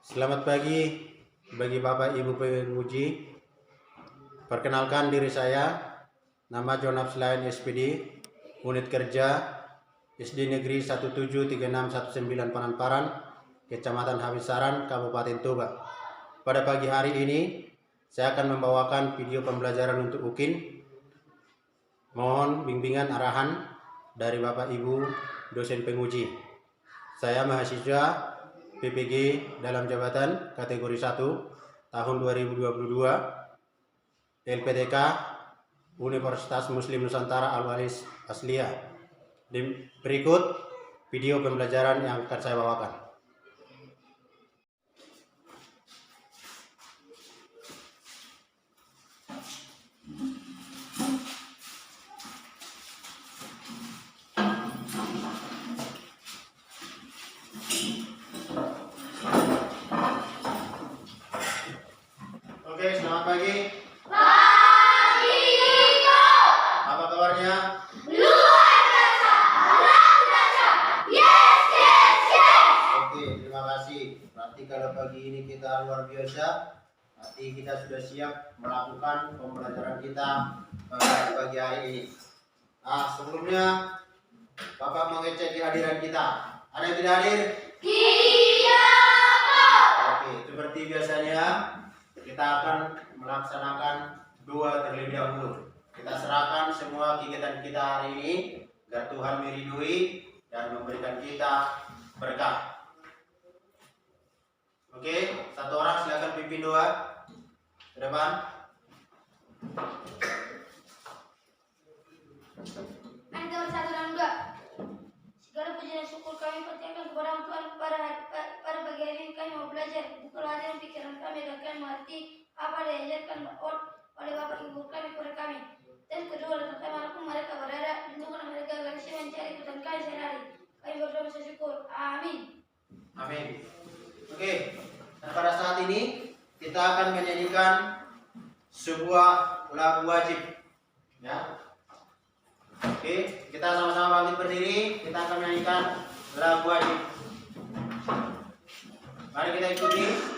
Selamat pagi bagi Bapak Ibu penguji. Perkenalkan diri saya, nama John Abslain SPD, unit kerja SD Negeri 173619 Pananparan, Kecamatan Habisaran, Kabupaten Toba. Pada pagi hari ini, saya akan membawakan video pembelajaran untuk UKIN. Mohon bimbingan arahan dari Bapak Ibu dosen penguji. Saya mahasiswa PPG dalam jabatan kategori 1 tahun 2022 LPTK Universitas Muslim Nusantara Al-Walis Aslia. Berikut video pembelajaran yang akan saya bawakan. Oke, selamat pagi. Pagi, Apa kabarnya? luar biasa, luar biasa. Yes, yes, yes. Oke, terima kasih. Berarti kalau pagi ini kita luar biasa, berarti kita sudah siap melakukan pembelajaran kita pada pagi hari ini. Nah, sebelumnya Bapak mengecek kehadiran kita. Ada yang tidak hadir? Iya, Oke, seperti biasanya kita akan melaksanakan doa terlebih dahulu. Kita serahkan semua kegiatan kita hari ini agar Tuhan meridhoi dan memberikan kita berkah. Oke, satu orang silakan pimpin doa ke depan. Mari kita bersatu dalam doa. Segala puji dan syukur kami panjatkan kepada Tuhan pada pagi hari ini kami mau belajar. Bukalah hati dan pikiran kami dan kami mengerti apa yang diajarkan oleh Bapak Ibu kami kepada kami. Dan kedua, dalam kemanapun mereka berada, lindungilah mereka agar bisa mencari kebutuhan kami sehari-hari. Kami berdoa bersyukur. Amin. Amin. Oke, dan pada saat ini kita akan menyanyikan sebuah lagu wajib. Ya. Oke, kita sama-sama bangkit berdiri. Kita akan menyanyikan lagu wajib. Mari kita ikuti.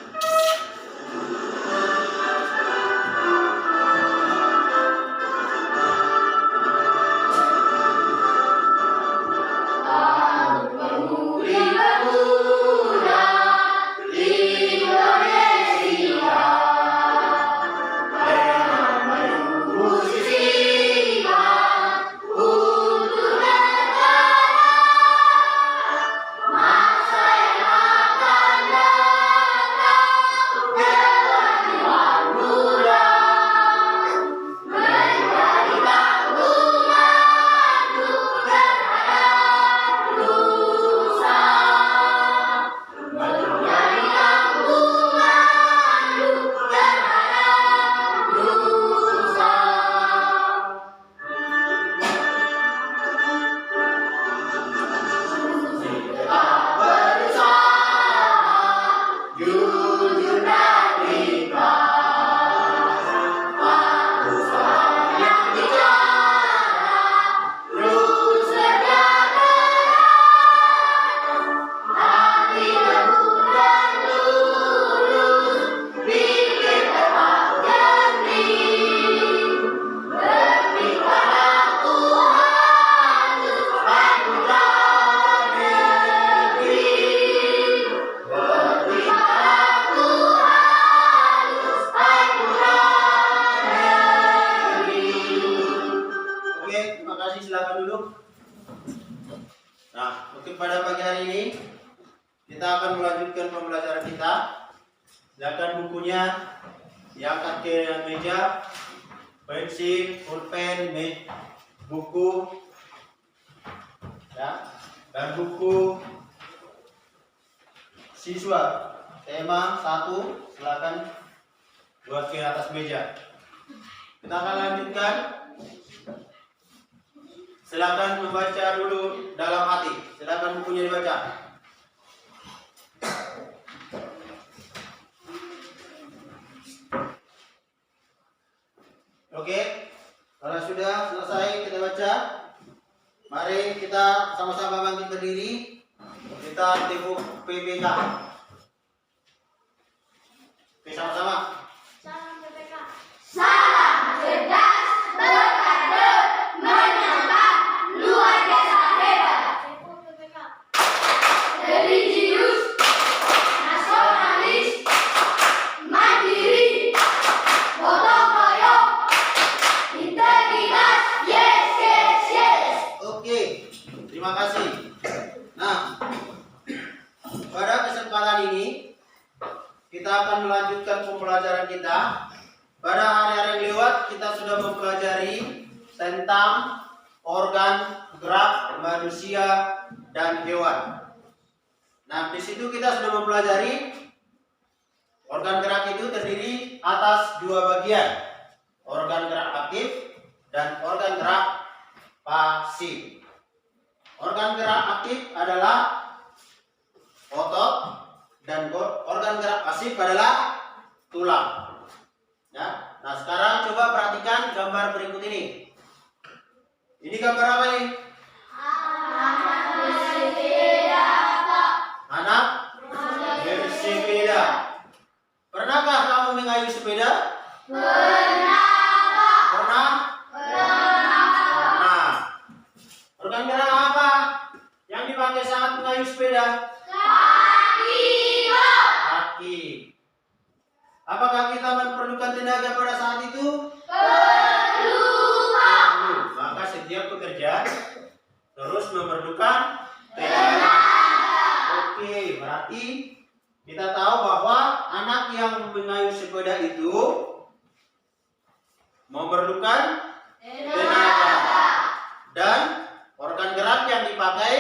Silakan duduk. Nah, untuk pada pagi hari ini kita akan melanjutkan pembelajaran kita. Silakan bukunya diangkat ke meja, pensil, pulpen, buku, ya, dan buku siswa tema 1 silakan buat ke atas meja. Kita akan lanjutkan. Silakan membaca dulu dalam hati. Silakan bukunya dibaca. Oke, kalau sudah selesai kita baca, mari kita sama-sama bangkit berdiri. Kita tepuk PPK. kesempatan ini kita akan melanjutkan pembelajaran kita. Pada hari-hari yang lewat kita sudah mempelajari tentang organ gerak manusia dan hewan. Nah, di situ kita sudah mempelajari organ gerak itu terdiri atas dua bagian, organ gerak aktif dan organ gerak pasif. Organ gerak aktif adalah otot dan organ gerak pasif adalah tulang. Ya. Nah, sekarang coba perhatikan gambar berikut ini. Ini gambar apa nih? Anak bersepeda. Pernahkah kamu mengayuh sepeda? Pernah? Pernah. Organ gerak apa yang dipakai saat mengayuh sepeda? Kaki. Apakah kita memerlukan tenaga pada saat itu? Perlu. Maka setiap pekerjaan terus memerlukan tenaga. Oke, berarti kita tahu bahwa anak yang mengayuh sepeda itu memerlukan tenaga. Dan organ gerak yang dipakai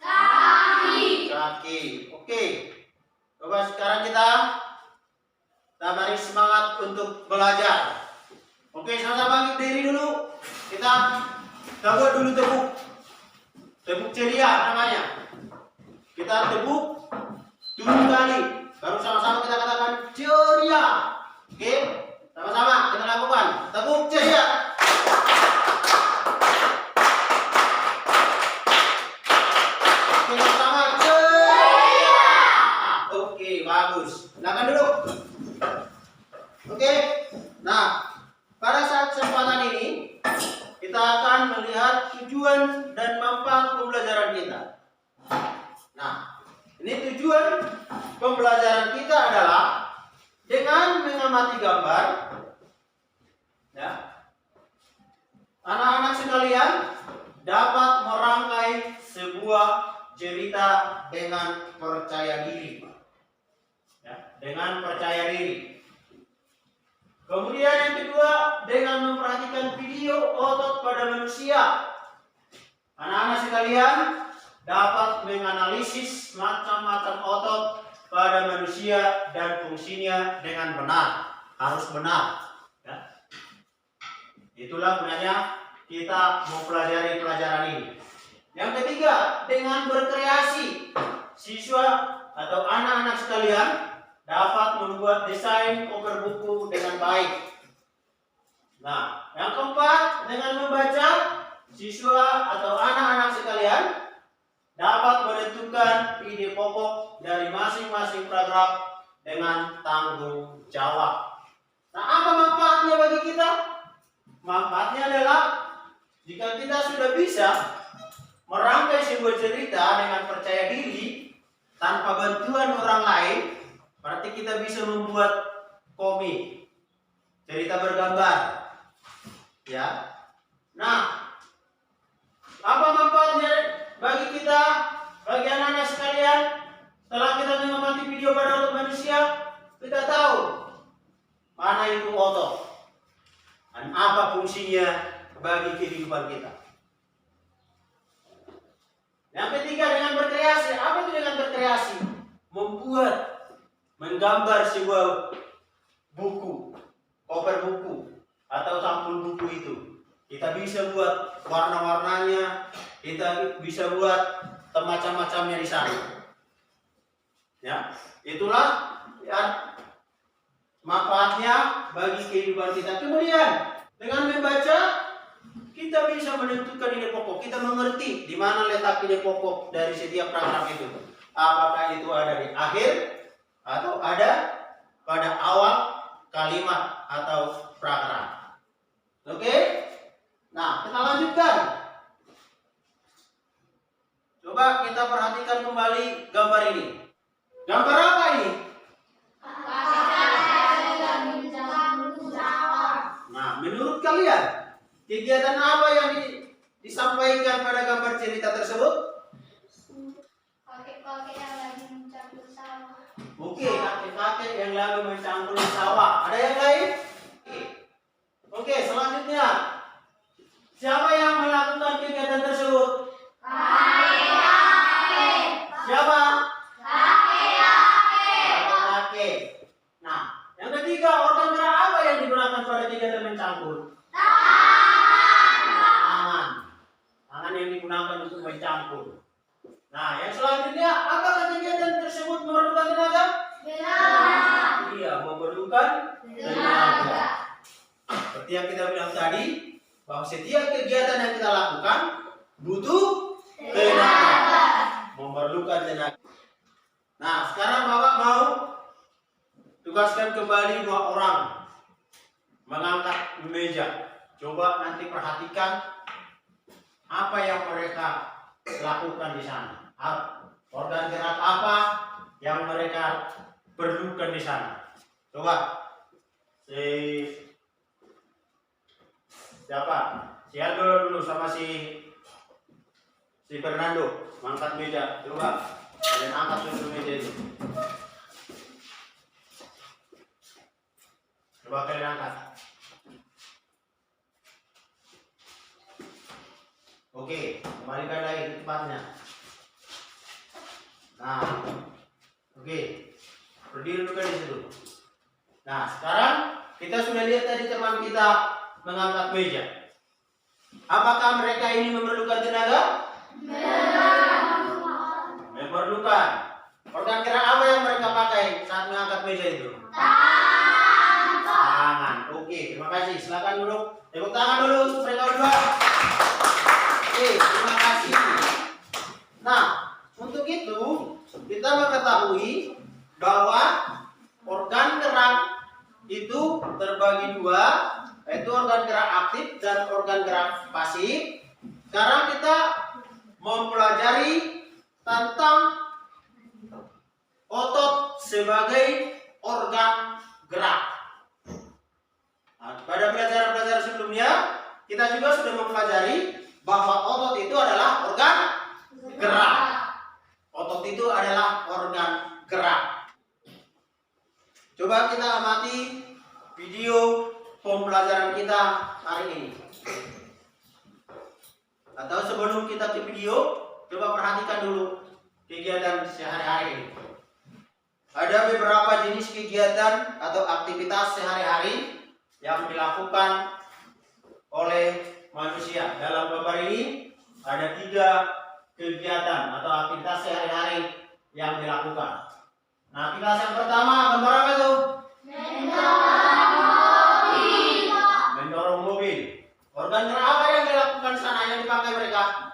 kaki. Oke. Coba sekarang kita mari semangat untuk belajar. Oke, sama-sama berdiri dulu. Kita buat dulu tepuk. Tepuk ceria namanya. Kita tepuk 7 kali. Baru sama-sama kita katakan ceria. Oke? Sama-sama kita lakukan. Tepuk ceria. Oke, sama-sama ceria. Oke, bagus. Silakan dulu. Oke, nah pada saat kesempatan ini kita akan melihat tujuan dan manfaat pembelajaran kita. Nah, ini tujuan pembelajaran kita adalah dengan mengamati gambar, ya, anak-anak sekalian dapat merangkai sebuah cerita dengan percaya diri, ya, dengan percaya diri. Kemudian yang kedua, dengan memperhatikan video otot pada manusia. Anak-anak sekalian dapat menganalisis macam-macam otot pada manusia dan fungsinya dengan benar. Harus benar. Ya. Itulah gunanya kita mempelajari pelajaran ini. Yang ketiga, dengan berkreasi. Siswa atau anak-anak sekalian dapat membuat desain cover buku dengan baik. Nah, yang keempat, dengan membaca, siswa atau anak-anak sekalian dapat menentukan ide pokok dari masing-masing paragraf dengan tanggung jawab. Nah, apa manfaatnya bagi kita? Manfaatnya adalah jika kita sudah bisa merangkai sebuah cerita dengan percaya diri tanpa bantuan orang lain, berarti kita bisa membuat komik, cerita bergambar, ya. Nah, apa manfaatnya bagi kita, bagi anak-anak sekalian? Setelah kita mengamati video pada otot manusia, kita tahu mana itu otot dan apa fungsinya bagi kehidupan kita. Yang ketiga, dengan berkreasi. Apa itu dengan berkreasi? Menggambar sebuah buku, cover buku atau sampul buku itu. Kita bisa buat warna-warnanya, kita bisa buat macam-macamnya di sana. Ya, itulah ya manfaatnya bagi kehidupan kita. Kemudian dengan membaca kita bisa menentukan ide pokok. Kita mengerti di mana letak ide pokok dari setiap paragraf itu. Apakah itu ada di akhir atau ada pada awal kalimat atau paragraf. Oke? Nah, kita lanjutkan. Coba kita perhatikan kembali gambar ini. Gambar apa ini? Nah, menurut kalian kegiatan apa yang disampaikan pada gambar cerita tersebut? Kakek-kakek yang lagi mencabut sawah. Oke, kakek-kakek yang lagi mencangkul di sawah. Ada yang lain? Oke, selanjutnya. Siapa yang melakukan kegiatan tersebut? Siapa? Kakek. Nah, yang ketiga, organ gerak apa yang digunakan pada kegiatan mencangkul? Tangan. Tangan yang digunakan untuk mencangkul. Nah, yang selanjutnya, apakah kegiatan tersebut memerlukan tenaga? Iya, memerlukan tenaga. Seperti yang kita bilang tadi, bahwa setiap kegiatan yang kita lakukan butuh tenaga, memerlukan tenaga. Nah, sekarang Bapak mau tugaskan kembali 2 orang mengangkat meja. Coba nanti perhatikan apa yang mereka lakukan di sana. Organ gerak apa yang mereka perlukan di sana. Coba siapa? Si Aldo dulu sama si Fernando mengangkat meja. Coba kalian angkat dulu meja itu. Coba kalian angkat. Oke, kembalikan lagi ke tempatnya. Nah, oke, berdiri dulu di situ. Nah, sekarang kita sudah lihat tadi teman kita mengangkat meja. Apakah mereka ini memerlukan tenaga? Memerlukan. Organ gerak apa yang mereka pakai saat mengangkat meja itu? Tangan. Oke, terima kasih. Silakan dulu. Tepuk tangan dulu untuk mereka berdua. Oke, terima kasih. Nah, untuk itu kita mengetahui bahwa organ gerak itu terbagi 2, yaitu organ gerak aktif dan organ gerak pasif. Sekarang kita mempelajari tentang otot sebagai organ gerak. Nah, pada pelajaran-pelajaran sebelumnya kita juga sudah mempelajari bahwa otot itu adalah organ gerak. Otot itu adalah organ gerak. Coba kita amati video pembelajaran kita hari ini. Atau sebelum kita ke video, coba perhatikan dulu kegiatan sehari-hari ini. Ada beberapa jenis kegiatan atau aktivitas sehari-hari yang dilakukan oleh manusia. Dalam gambar ini ada 3 kegiatan atau aktivitas sehari-hari yang dilakukan. Nah, aktivitas yang pertama gambar apa itu? Mendorong mobil. Organ gerak apa yang dilakukan sana yang dipakai mereka?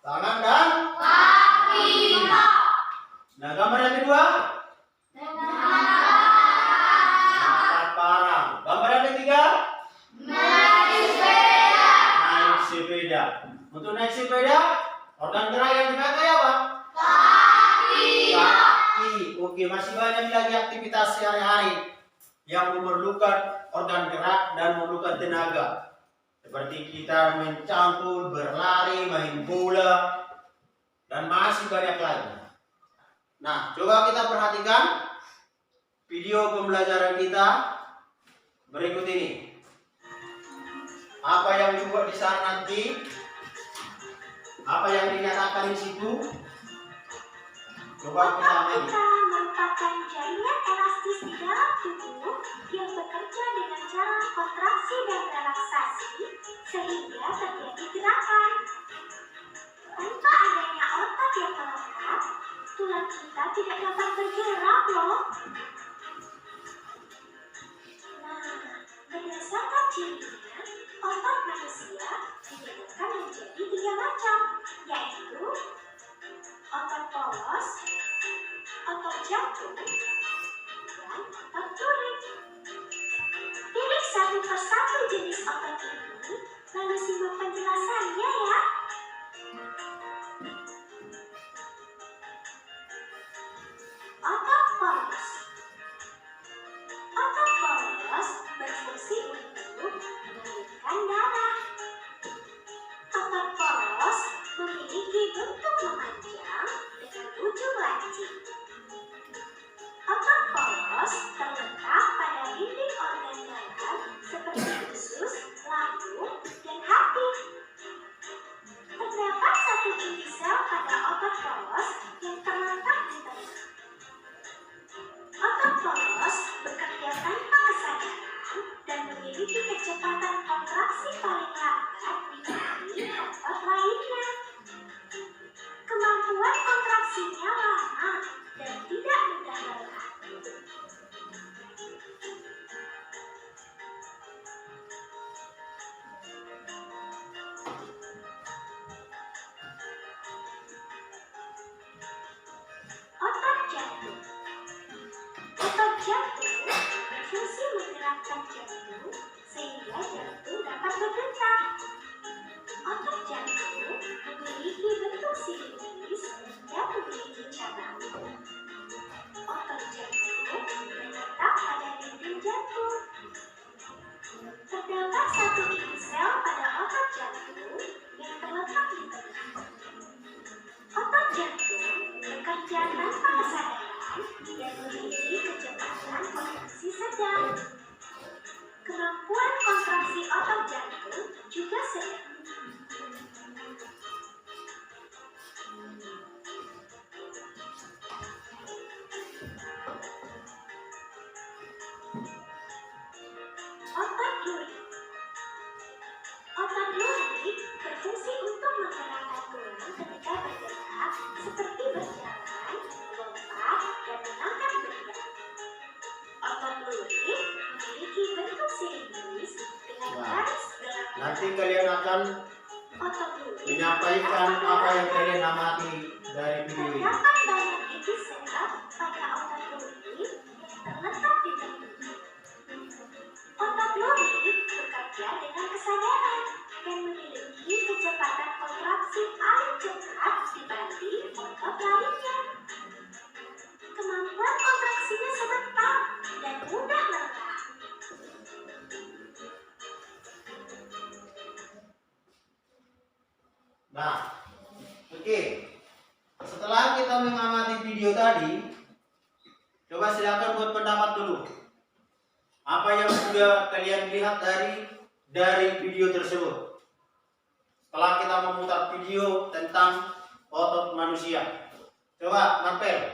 Tangan dan kaki. Nah, gambar yang kedua? Angkat barang. Gambar yang ketiga? Naik sepeda. Untuk naik sepeda, organ gerak yang dipakai apa? Kaki. Oke, masih banyak lagi aktivitas sehari-hari yang memerlukan organ gerak dan memerlukan tenaga. Seperti kita mencangkul, berlari, main bola, dan masih banyak lagi. Nah, coba kita perhatikan video pembelajaran kita berikut ini. Apa yang dibuat di sana nanti, apa yang dinyatakan di situ, coba kita ambil. Kita merupakan jaringan elastis di dalam tubuh yang bekerja dengan cara kontraksi dan relaksasi sehingga terjadi gerakan. Tanpa adanya otot yang melekat, tulang kita tidak dapat bergerak loh. Nah, berdasarkan cirinya, otot manusia dibedakan menjadi 3 macam, yaitu otot polos, otot jantung, dan otot duri. Pilih satu persatu jenis otot ini, lalu simak penjelasannya ya. Otot polos. Otot polos berfungsi untuk mengalirkan darah. Otot polos memiliki bentuk memanjang dengan rajin. Otot polos terletak pada dinding organ dalam seperti usus, lambung, dan hati. Terdapat satu inti sel pada otot polos yang terletak di tengah. Otot polos bekerja tanpa kesadaran dan memiliki kecepatan kontraksi paling lambat dibanding otot lainnya. Kemampuan kontraksinya lama dan tidak mudah lelah. Otot jantung. Otot jantung berfungsi menggerakkan jantung sehingga jantung dapat berdetak. Otot jantung memiliki bentuk silinder dan memiliki cabang. Otot jantung terletak pada dinding jantung. Terdapat satu inti sel pada otot jantung yang terletak di tengah. Otot jantung bekerja tanpa kesadaran dan memiliki kecepatan kontraksi sedang. Kemampuan kontraksi otot jantung juga sedang. Otot lurik. Otot lurik berfungsi untuk menggerakkan tulang ketika bergerak, seperti berjalan, melompat, dan mengangkat benda. Otot lurik memiliki bentuk silinder dengan garis gelap. Nanti kalian akan Otot lurik menyampaikan apa yang kalian amati dari video ini. terdapat banyak inti sel pada otot lurik yang terletak di dalam. Otot lurik bekerja dengan kesadaran dan memiliki kecepatan kontraksi paling cepat dibanding otot lainnya. Kemampuan kontraksinya sebentar dan mudah lelah. Nah, oke. Setelah kita mengamati video tadi, coba silakan buat pendapat dulu. Apa yang sudah kalian lihat dari video tersebut? Setelah kita memutar video tentang otot manusia. Coba, Marpel.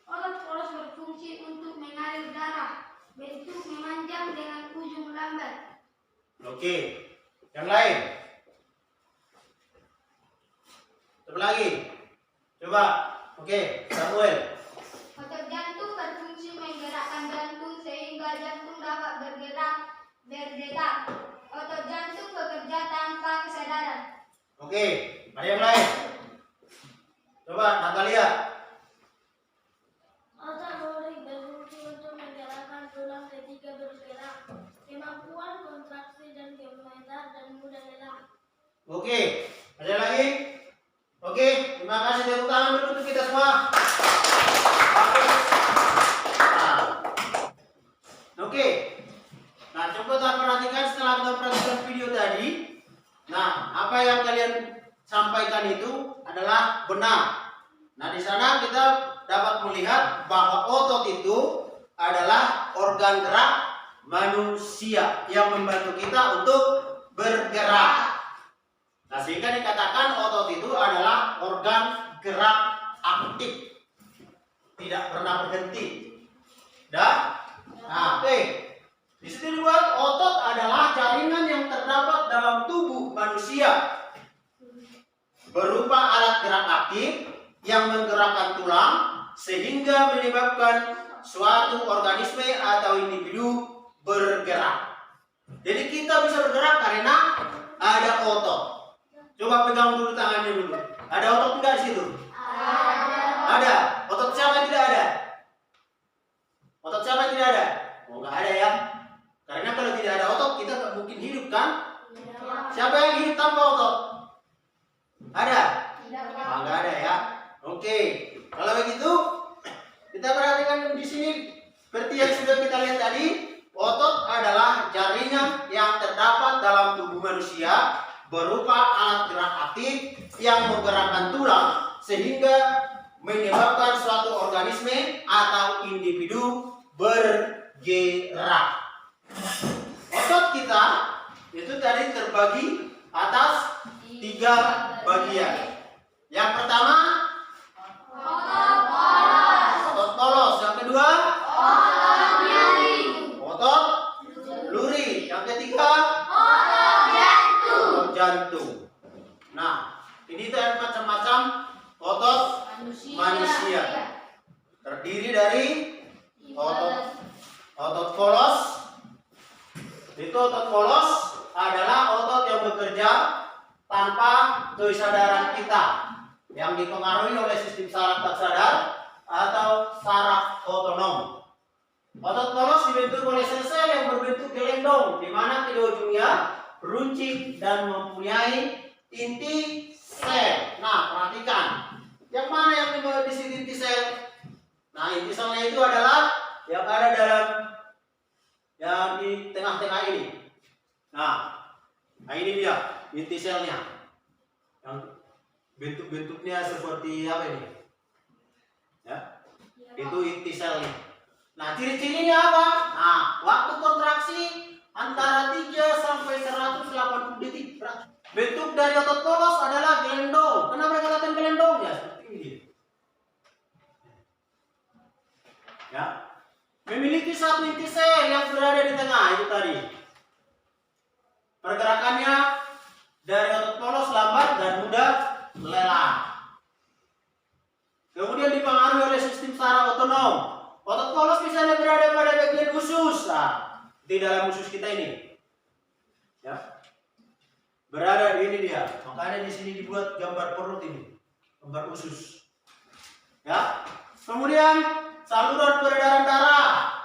Otot polos berfungsi untuk mengalir darah. Bentuk memanjang dengan ujung lambat. Oke. Yang lain? Coba lagi. Coba. Oke, Samuel. Otot jantung berfungsi menggerakkan jantung sehingga jantung dapat berdetak. Otot jantung bekerja tanpa kesadaran. Oke, ada yang lain? Coba, Natalia. Otot lurik berfungsi untuk menggerakkan tulang ketika bergerak. Kemampuan kontraksi dan geometer dan mudah lelah. Oke, ada lagi? Oke, terima kasih. Tepuk tangan dulu untuk kita semua. Nah, oke. Nah, coba kita perhatikan setelah kita perhatikan video tadi. Nah, apa yang kalian sampaikan itu adalah benar. Nah, di sana kita dapat melihat bahwa otot itu adalah organ gerak manusia yang membantu kita untuk bergerak. Nah, sehingga dikatakan otot itu adalah organ gerak aktif, tidak pernah berhenti. Nah, oke. Di sini dibuat otot adalah jaringan yang terdapat dalam tubuh manusia, berupa alat gerak aktif yang menggerakkan tulang sehingga menyebabkan suatu organisme atau individu bergerak. Jadi kita bisa bergerak karena ada otot. Coba pegang dulu tangannya dulu. Ada otot enggak di situ? Ada. Otot siapa yang tidak ada? Otot siapa yang tidak ada? Oh, enggak ada ya. Karena kalau tidak ada otot kita nggak mungkin hidup kan? Siapa yang hidup tanpa otot? Ada? Oh, enggak ada ya. Oke. Kalau begitu kita perhatikan di sini seperti yang sudah kita lihat tadi, otot adalah jaringan yang terdapat dalam tubuh manusia berupa alat gerak aktif yang menggerakkan tulang sehingga menyebabkan suatu organisme atau individu bergerak. Otot kita itu tadi terbagi atas 3 bagian. Yang pertama otot polos, yang kedua otot lurik, yang ketiga otot jantung. Nah, ini ada macam-macam otot manusia. Terdiri dari otot polos. Itu otot polos adalah otot yang bekerja tanpa kesadaran kita, yang dipengaruhi oleh sistem saraf tak sadar atau saraf otonom. Otot polos dibentuk oleh sel-sel yang berbentuk gelendong, di mana kedua ujungnya runcing dan mempunyai inti sel. Nah, perhatikan, yang mana yang di sini inti sel? Nah, inti selnya itu adalah yang ada dalam yang di tengah-tengah ini. Nah, ini dia inti selnya. Yang bentuk-bentuknya seperti apa ini? Ya, itu inti selnya. Nah, ciri-cirinya apa? Nah, waktu kontraksi antara 3 sampai 180 detik. Bentuk dari otot polos adalah gelendong. Kenapa dikatakan gelendong? Ya, seperti ini. Ya, memiliki satu inti sel yang berada di tengah itu tadi. Pergerakannya dari otot polos lambat dan mudah lelah. Kemudian dipengaruhi oleh sistem saraf otonom. Otot polos misalnya berada pada bagian usus, nah, di dalam usus kita ini, ya, berada di ini dia. Makanya di sini dibuat gambar perut ini, gambar usus. Ya, kemudian saluran peredaran darah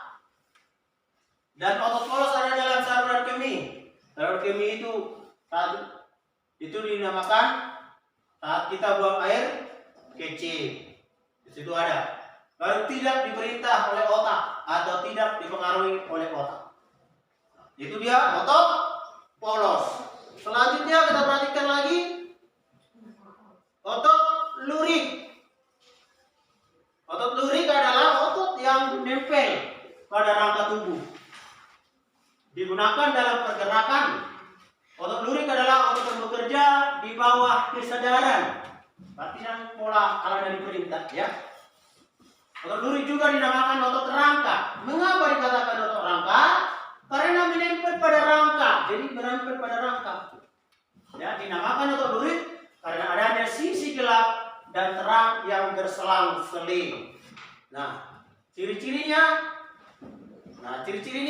dan otot polos ada dalam saluran kemih. Saluran kemih itu dinamakan saat kita buang air kecil. Di situ ada. Lalu tidak diperintah oleh otak atau tidak dipengaruhi oleh otak. Itu dia otot polos. Selanjutnya kita perhatikan lagi otot lurik. Otot lurik adalah otot yang nempel pada rangka tubuh. Digunakan dalam pergerakan. Otot lurik adalah otot yang bekerja di bawah kesadaran. Berarti yang pola kalau dari perintah, ya. Otot lurik juga dinamakan otot rangka. Mengapa dikatakan otot rangka? Karena menempel pada rangka. Jadi menempel pada rangka. Ya, dinamakan otot lurik karena adanya sisi gelap dan terang yang berselang-seling. Nah, ciri-cirinya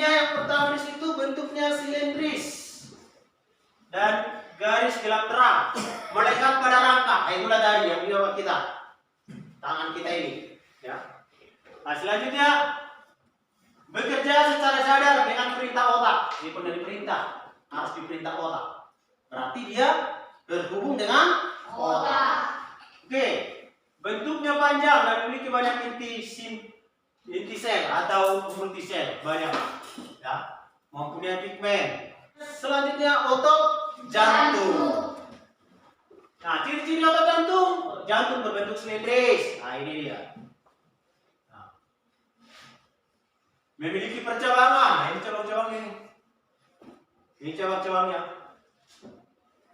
yang pertama di situ bentuknya silindris dan garis gelap terang melekat pada rangka. Itulah tadi yang di kita, tangan kita ini. Ya. Nah, selanjutnya bekerja secara sadar dengan perintah otak. Ini dari perintah, harus diperintah otak. Berarti dia berhubung dengan otak. Oke, bentuknya panjang dan memiliki banyak inti sel atau multisel, banyak. Ya, mempunyai pigmen. Selanjutnya otot jantung. Nah, ciri-ciri otot jantung, jantung berbentuk silindris. Nah, ini dia. Memiliki percabangan. Nah, ini cabang-cabang ini. Ini cabang-cabangnya.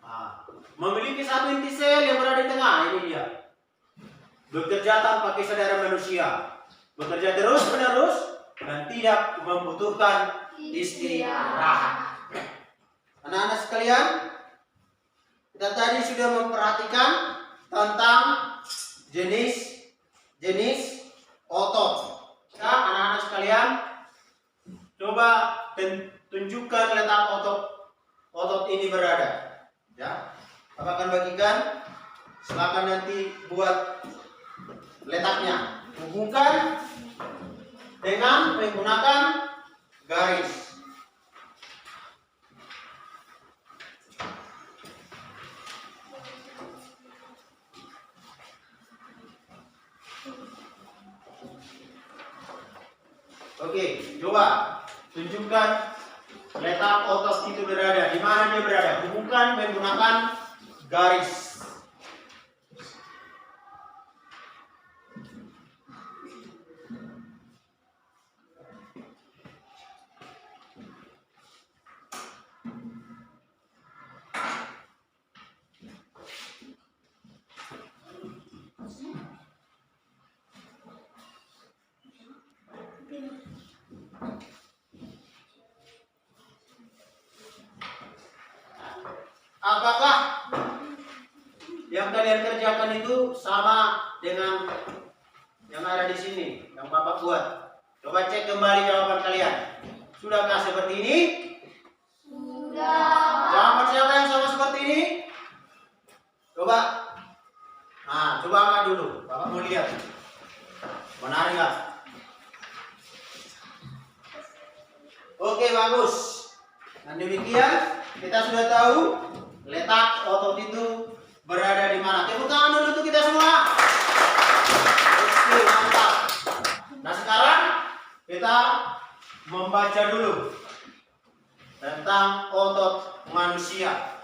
Nah, memiliki satu inti sel yang berada di tengah. Ini dia. Bekerja tanpa kesadaran manusia. Bekerja terus-menerus dan tidak membutuhkan istirahat. Anak-anak sekalian, kita tadi sudah memperhatikan tentang jenis otot. Nah, anak-anak sekalian, coba tunjukkan letak otot ini berada. Ya, Bapak akan bagikan. Silakan nanti buat letaknya. Hubungkan dengan menggunakan garis. Oke, coba tunjukkan letak otot itu berada. Di mana dia berada? Hubungkan menggunakan garis. kalian kerjakan itu sama dengan yang ada di sini, yang Bapak buat. Coba cek kembali jawaban kalian. Sudahkah seperti ini? Sudah. Jawaban siapa yang sama seperti ini? Coba. Nah, coba angkat dulu. Bapak mau lihat. Benar nggak? Oke, bagus. Dan demikian kita sudah tahu letak otot itu berada di mana. Tepuk tangan dulu untuk kita semua. Oke, mantap. Nah, sekarang kita membaca dulu tentang otot manusia.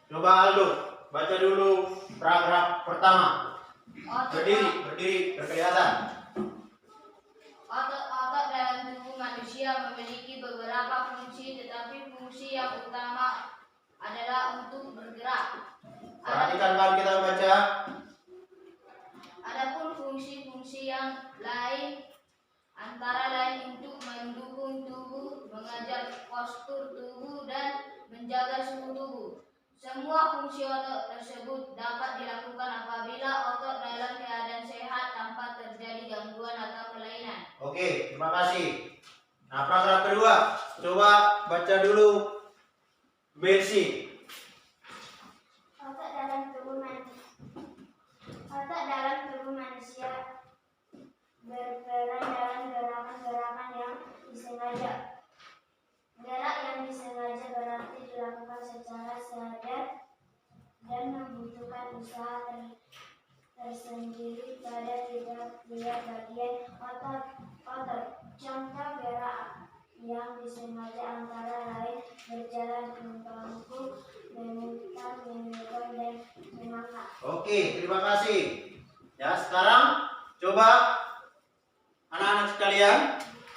Coba Aldo, baca dulu paragraf pertama. Berdiri, berkelihatan. Otot-otot dalam tubuh manusia memiliki beberapa fungsi, tetapi fungsi yang utama adalah untuk bergerak. Perhatikan kalau kita baca. Adapun fungsi-fungsi yang lain antara lain untuk mendukung tubuh, mengajar postur tubuh, dan menjaga suhu tubuh. Semua fungsi otot tersebut dapat dilakukan apabila otot dalam keadaan sehat tanpa terjadi gangguan atau kelainan. Oke, terima kasih. Nah, paragraf kedua, coba baca dulu Mercy. Otot dalam tubuh manusia berperan dalam gerakan-gerakan yang disengaja. Gerak yang disengaja berarti dilakukan secara sadar dan membutuhkan usaha tersendiri pada tiap bagian otot. Contoh gerak yang disengaja antara lain berjalan, membungkuk, memutar, memukul, dan mengangkat. Oke, terima kasih. Ya, sekarang coba anak-anak sekalian,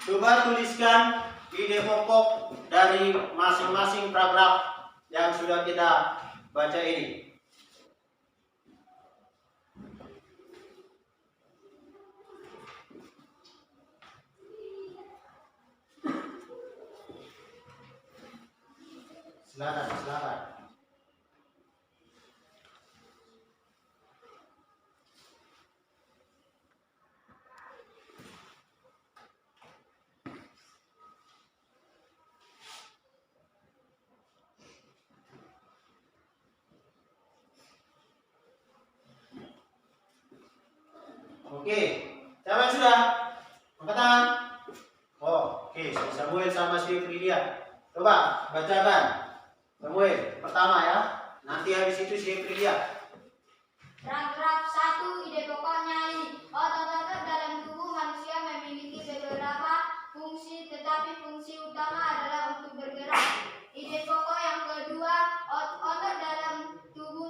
coba tuliskan ide pokok dari masing-masing paragraf yang sudah kita baca ini. Silakan. Oke, siapa yang sudah? Angkat tangan. Oh, oke, Samuel sama si Frilia. Coba bacakan. Samuel, pertama ya. Nanti habis itu si Frilia. Paragraf 1, ide pokoknya ini. Otot-otot dalam tubuh manusia memiliki beberapa fungsi, tetapi fungsi utama adalah untuk bergerak. Ide pokok yang kedua, otot dalam tubuh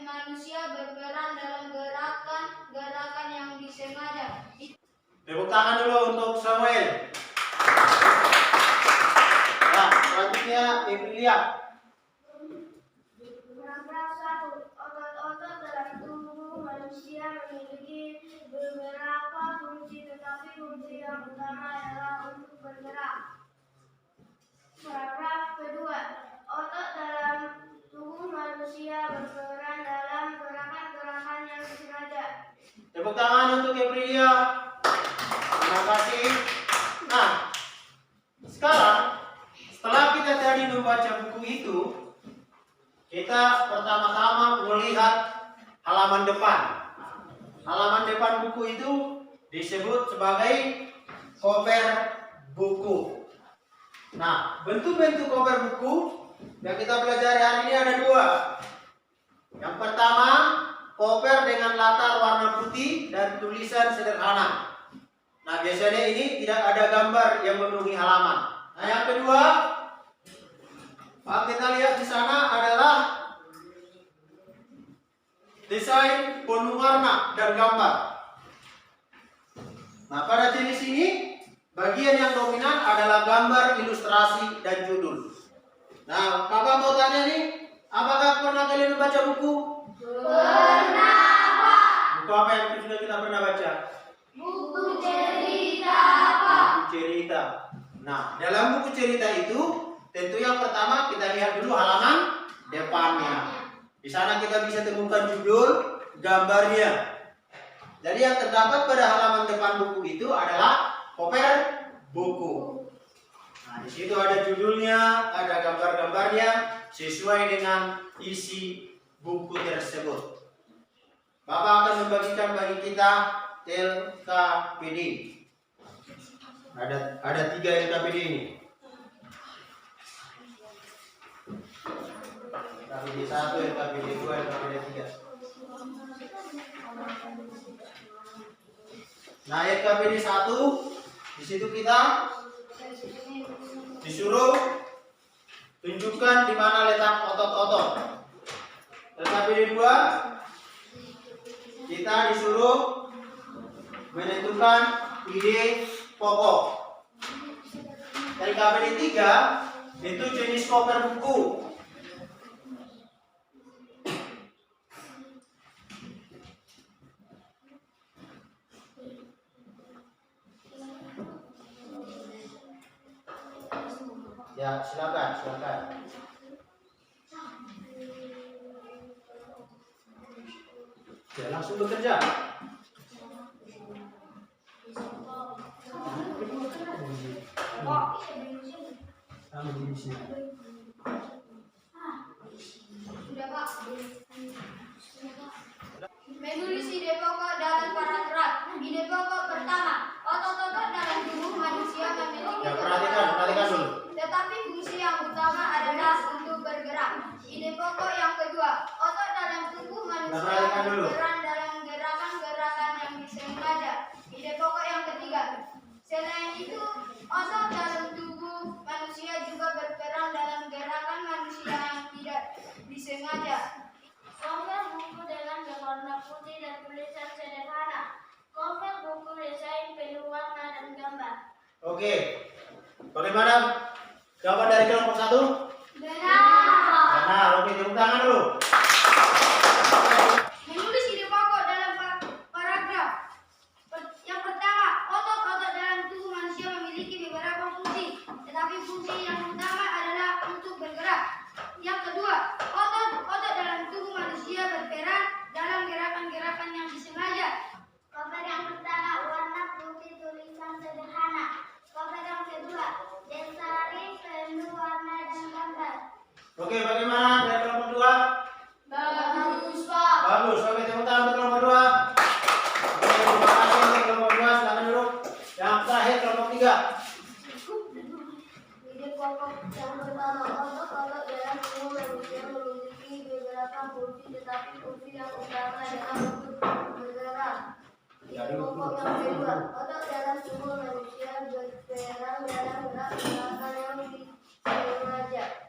manusia berperan dalam gerakan yang disengaja. Tepuk tangan dulu untuk Samuel. Nah, selanjutnya Emilia. Paragraf 1. Otot-otot dalam tubuh manusia memiliki beberapa fungsi, tetapi fungsi yang utama adalah untuk bergerak. Paragraf kedua. Otot dalam tubuh manusia berperan dalam gerakan-gerakan yang disengaja. Tepuk tangan untuk Emilia. Terima kasih. Nah, sekarang setelah kita tadi membaca buku itu, kita pertama-tama melihat halaman depan. Halaman depan buku itu disebut sebagai cover buku. Nah, bentuk-bentuk cover buku yang kita pelajari hari ini ada dua. Yang pertama, cover dengan latar warna putih dan tulisan sederhana. Nah, biasanya ini tidak ada gambar yang memenuhi halaman. Nah, yang kedua, kita lihat di sana adalah desain penuh warna dan gambar. Nah, pada jenis ini, bagian yang dominan adalah gambar, ilustrasi, dan judul. Nah, kakak mau tanya nih, apakah pernah kalian membaca buku? Pernah, Pak. Buku apa yang sudah kita pernah baca? Buku cerita, Pak. Buku cerita. Nah, dalam buku cerita itu, tentu yang pertama kita lihat dulu halaman depannya. Di sana kita bisa temukan judul, gambarnya. Jadi yang terdapat pada halaman depan buku itu adalah cover buku. Nah, di situ ada judulnya, ada gambar-gambarnya sesuai dengan isi buku tersebut. Bapak akan membagikan bagi kita LKPD. Ada 3 LKPD ini. LKPD 1, LKPD 2, LKPD 3. Nah, LKPD 1 di situ kita disuruh tunjukkan di mana letak otot-otot. LKPD 2 kita disuruh menentukan ide pokok. LKPD 3 itu jenis cover buku. Ya, silakan. Ya, langsung bekerja. Sudah, Pak. Menulis ide pokok dalam paragraf. Ide pokok pertama, otot-otot dalam tubuh manusia memiliki Ya, perhatikan dulu. tetapi fungsi yang utama adalah untuk bergerak. Ide pokok yang kedua, otot dalam tubuh manusia perhatikan dulu. berperan dalam gerakan-gerakan yang disengaja. Ide pokok yang ketiga, selain itu, otot dalam tubuh manusia juga berperan dalam gerakan manusia yang tidak disengaja. Cover buku dengan berwarna putih dan tulisan sederhana. Cover buku desain penuh warna dan gambar. Oke. Bagaimana jawaban dari kelompok 1? Benar. Oke, tepuk tangan dulu. Menulis ide pokok dalam paragraf. Yang pertama, otot-otot dalam tubuh manusia memiliki beberapa fungsi, tetapi fungsi yang utama adalah untuk bergerak. Yang kedua, otot-otot dalam tubuh manusia berperan dalam gerakan-gerakan yang disengaja. Cover yang pertama, warna putih tulisan sederhana. Cover yang kedua, desain penuh warna dan gambar. Oke, bagaimana dari kelompok 2? Bagus, Pak. Bagus. Oke, tepuk tangan untuk kelompok 2. Oke, terima kasih untuk kelompok 2. Silakan dulu. Yang terakhir kelompok 3. Ide pokok yang pertama, otot-otot dalam tubuh manusia memiliki beberapa fungsi, tetapi fungsi yang utama adalah untuk bergerak. Ide pokok yang kedua, otot dalam tubuh manusia berperan dalam gerakan yang disengaja.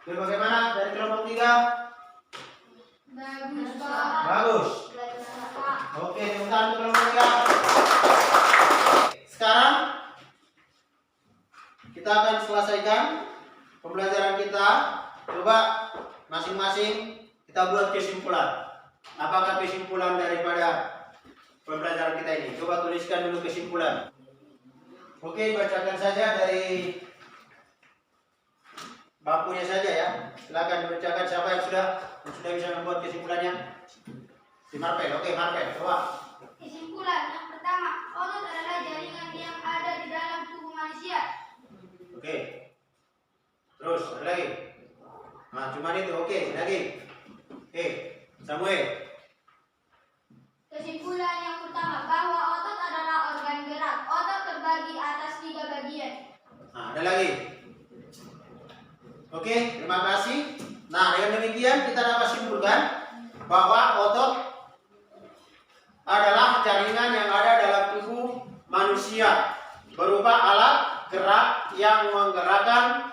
Oke, bagaimana dari kelompok 3? Bagus, Pak. Bagus. Pak. Oke, tepuk tangan untuk kelompok 3. Sekarang kita akan selesaikan pembelajaran kita. Coba masing-masing kita buat kesimpulan. Apakah kesimpulan daripada pembelajaran kita ini? Coba tuliskan dulu kesimpulan. Oke, bacakan saja dari bangkunya saja ya. Silakan bacakan siapa yang sudah bisa membuat kesimpulannya. Si Marvel. Oke, Marvel, coba. Kesimpulan yang pertama, otot adalah jaringan yang ada di dalam tubuh manusia. Oke. Terus ada lagi. Nah, cuma itu. Oke, lagi. Oke, Samuel. Kesimpulan yang pertama, bahwa otot adalah organ gerak. Otot terbagi atas 3 bagian. Nah, ada lagi. Oke, terima kasih. Nah, dengan demikian kita dapat simpulkan bahwa otot adalah jaringan yang ada dalam tubuh manusia berupa alat gerak yang menggerakkan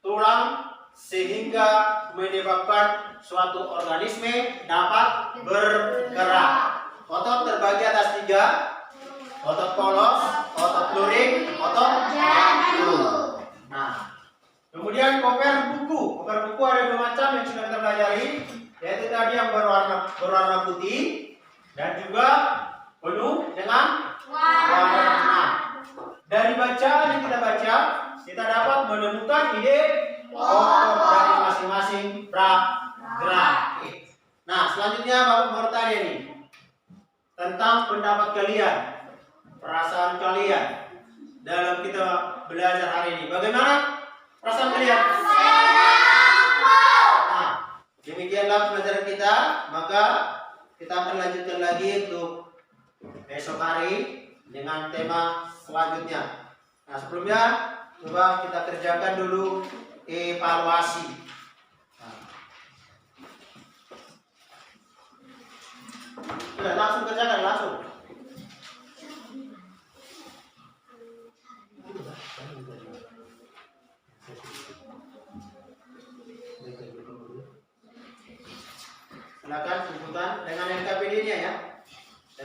tulang sehingga menyebabkan suatu organisme dapat bergerak. Otot terbagi atas 3, otot polos, otot luring, otot jantung. Nah, kemudian cover buku. Cover buku ada 2 macam yang sudah kita pelajari, yaitu tadi yang berwarna putih dan juga penuh dengan warna. Dari bacaan yang kita baca, kita dapat menemukan ide pokok dari masing-masing paragraf. Gerak. Oke. Nah, selanjutnya Bapak mau tanya nih tentang pendapat kalian, perasaan kalian dalam kita belajar hari ini. Bagaimana perasaan kalian? Nah, demikianlah pelajaran kita. Maka kita akan lanjutkan lagi untuk besok hari dengan tema selanjutnya. Nah, sebelumnya coba kita kerjakan dulu evaluasi. Sudah, langsung kerjakan, langsung. Silakan kumpulkan dengan LKPD-nya ya.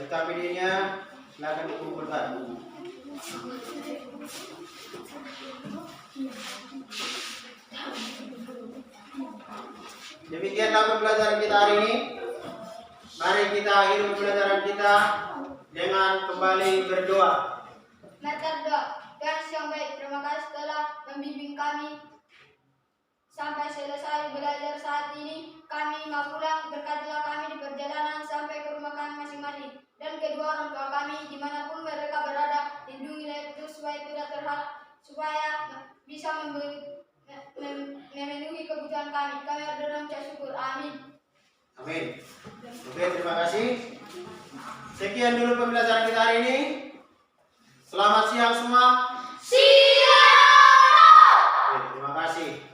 LKPD-nya silakan dikumpulkan. Demikianlah pembelajaran kita hari ini. Mari kita akhiri pembelajaran kita dengan kembali berdoa. Mari kita berdoa. Tuhan yang baik, terima kasih telah membimbing kami sampai selesai belajar saat ini. Kami mau pulang, berkatilah kami di perjalanan sampai ke rumah kami masing-masing. Dan kedua orang tua kami dimanapun mereka berada, lindungilah itu supaya tidak terhalang, supaya bisa memenuhi kebutuhan kami. Kami berdoa dan syukur. Amin. Amin. Oke, terima kasih. Sekian dulu pembelajaran kita hari ini. Selamat siang semua. Siang. Oke, terima kasih.